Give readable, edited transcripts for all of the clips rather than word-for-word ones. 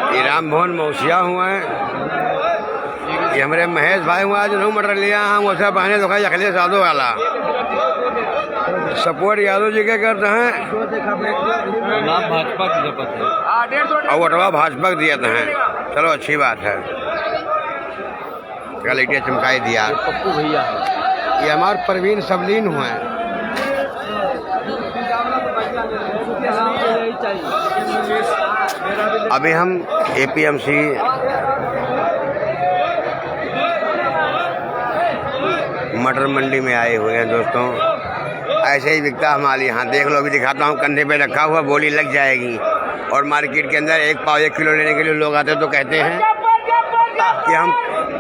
ये राम भवन मौसिया हुआ है। ये हमारे महेश भाई हुआ जो मटर लिया हम उसे बहने तो अखिलेश यादव वाला सपोर्ट यादव जी के करते हैं भाजपा की शपथ है और वटवा भाजपा दिया हैं। चलो अच्छी बात है। कल इटे चमकाई दिया पप्पू भैया ये हमारे परवीन सबलीन हुए हैं। अभी हम APMC मटर मंडी में आए हुए हैं दोस्तों। ऐसे ही बिकता हमारे यहाँ, देख लो अभी दिखाता हूँ, कंधे पे रखा हुआ, बोली लग जाएगी। और मार्केट के अंदर 1 पाव 1 किलो लेने के लिए लोग आते तो कहते हैं कि हम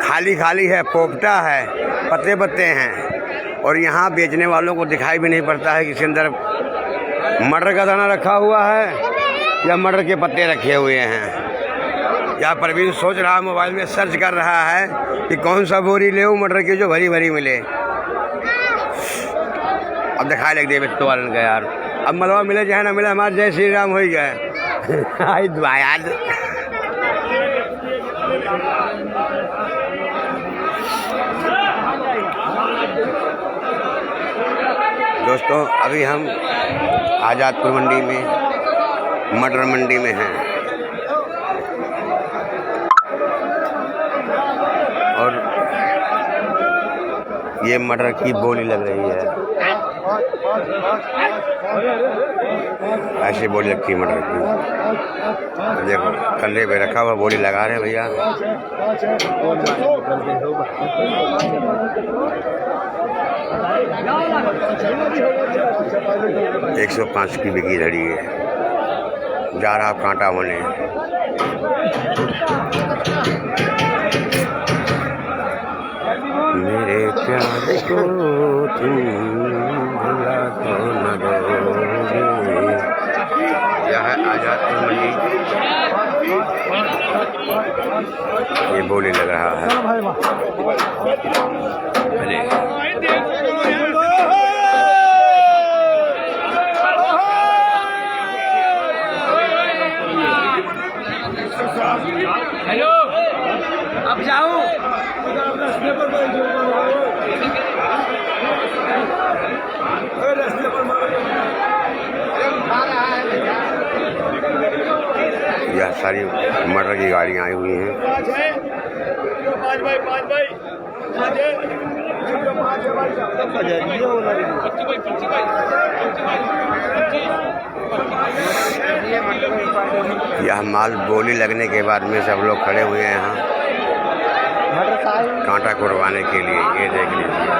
खाली है, पोपटा है, पत्ते पत्ते हैं। और यहाँ बेचने वालों को दिखाई भी नहीं पड़ता है कि इसके अंदर मटर का दाना रखा हुआ है या मटर के पत्ते रखे हुए हैं। यहाँ परवीन सोच रहा, मोबाइल में सर्च कर रहा है कि कौन सा बोरी ले मटर की जो भरी भरी मिले। अब दिखाई लग दे बेचने वाले का यार। अब मलवा मिले चाहे ना मिले, हमारे जय श्री राम हो ही गए। याद दोस्तों अभी हम आज़ादपुर मंडी में मटर मंडी में हैं और ये मटर की बोली लग रही है। ऐसी बोली लगती है मटर की। देखो कंधे पे रखा हुआ बोली लगा रहे भैया। 105 की बिकी धड़ी है। जा रहा कांटा होने। मेरे प्यार को तुम भुला तो न दोगे। यह है आज़ादपुर मंडी। ये बोली लग रहा है। हेलो अब जाऊं यह सारी मटर की गाड़ियाँ आई हुई हैं। यह माल बोली लगने के बाद में सब लोग खड़े हुए हैं यहाँ कांटा कुड़वाने के लिए। ये देख लीजिए।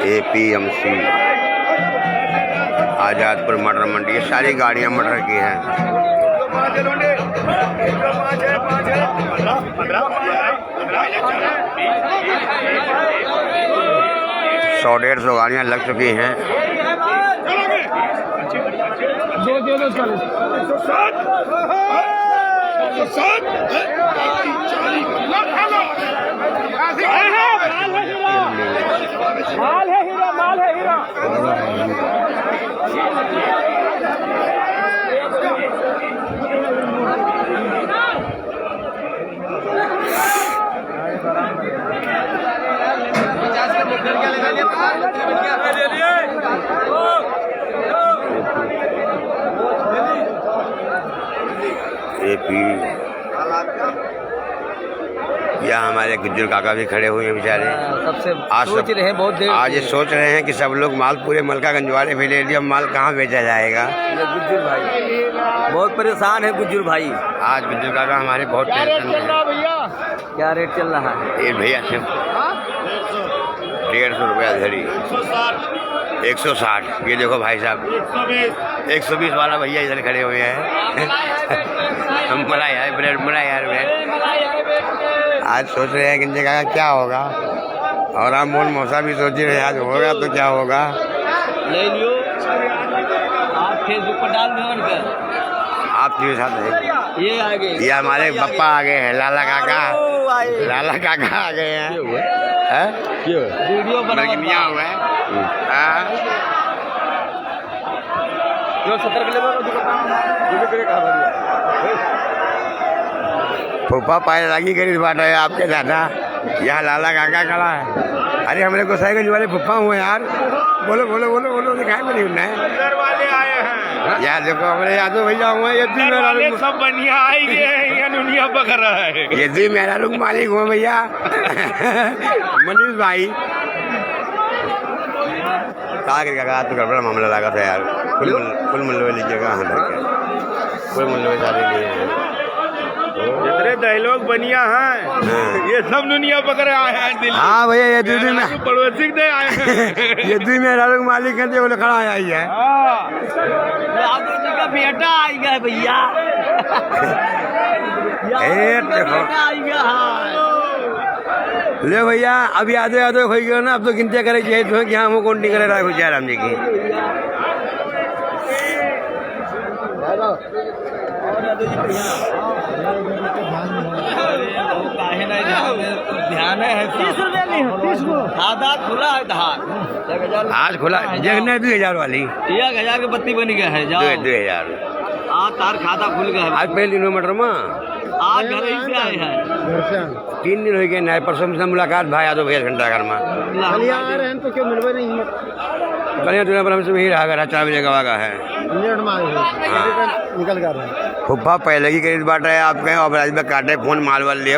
APMC आज़ादपुर मटर मंडी। ये सारी गाड़ियाँ मटर की हैं। 100-150 गाड़ियाँ लग चुकी हैं। माल है हीरा, माल है हीरा। या हमारे गुज्जर काका भी खड़े हुए हैं बेचारे। सबसे सोच रहे हैं बहुत देर। आज ये सोच रहे हैं कि सब लोग माल पूरे मलकागंज वाले भी ले लिया, माल कहाँ बेचा जाएगा। गुज्जर भाई बहुत परेशान है। गुज्जर भाई आज गुज्जर काका हमारे बहुत टेंशन में। क्या रेट चल रहा है? ये भैया 150 रुपया धड़ी। 160। ये देखो भाई साहब 120 वाला भैया इधर खड़े हुए हैं। हम मलाई है ब्रेड, मलाई यार ब्रेड। आज सोच रहे हैं कि इनके का क्या होगा। और हम मोल मौसा भी सोच रहे हैं आज होगा तो क्या होगा। ले लियो आप फेसबुक पर डाल दो। आप साथ ये आ गए, ये हमारे पप्पा आ गए हैं, लाला काका। लाला काका आ गए हैं। हैं? वीडियो बना मरगिनिया हुआ है। हाँ। जो 70 किलो फूफा पाए लगी गरीब बात है आपके दादा। यहाँ लाला काका खड़ा है। अरे हमारे गोसाईगंज वाले फूफा हुए यार। बोलो बोलो बोलो बोलो, दिखाई में नहीं उन्हें वाले आए हैं। यार देखो हमारे यादव भैया हुए, ये दी मेरा वाले लोग, सब बढ़िया आई गए हैं, यहाँ दुनिया पकड़ रहा है। ये दी मेरा लोग मालिक हुए भैया। मनीष भाई का तो गड़बड़ा मामला लगा था यार। कुल मल्लवे लीजिएगा, कुल मल्लवे सारे लिए हैं। जितने डायलॉग बनिया हैं ये सब दुनिया पकड़ आए हैं दिल्ली। हाँ भैया ये दीदी में पड़ोसी दे आए हैं। ये दी मेरा लोग मालिक है, बोले खड़ा है आई है। यादव जी का बेटा आई गया भैया। देखो आई गया। ले भैया अब यादव यादव हो गया ना, अब तो गिनती करे चाहिए कि हाँ वो कौन नहीं करे राघु जयराम जी की। ध्यान है 30 रुपये में 30 को खाता खुला है धार आज खुला देखने 2000 वाली 1000 के बत्ती बन गया है। जाओ 2000 आज तार खाता खुल गया है। आज पहले दिन मटर में आज घर ही से आए हैं। 3 दिन हो गए ना, परसों से मुलाकात भाई यादव भैया घंटा घर में आ रहे हैं तो क्यों मिलवे नहीं है। कल दुनिया पर हमसे वही रहा 4 बजे का वागा है। निकल कर रहे हैं। फुफ्फा पहले की करीब बाट है आप कहें, और में काटे फोन माल वाल लिए।